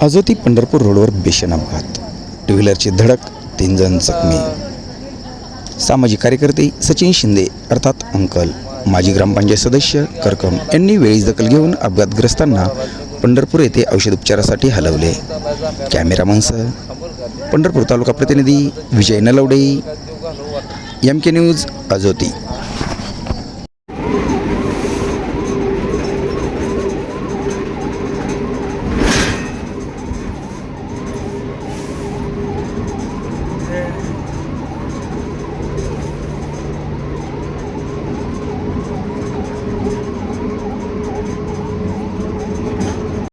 आजोती पंढरपूर रोडवर भीषण अपघात, टू व्हीलरची धडक, 3 जण जखमी. सामाजिक कार्यकर्ते सचिन शिंदे अर्थात अंकल, माजी ग्रामपंचायत सदस्य करकम यांनी वेळीच दखल घेऊन अपघातग्रस्तांना पंढरपूर येथे औषध उपचारासाठी हलवले. कॅमेरामनसह पंढरपूर तालुका प्रतिनिधी विजय नलवडे, MK न्यूज, आजोती.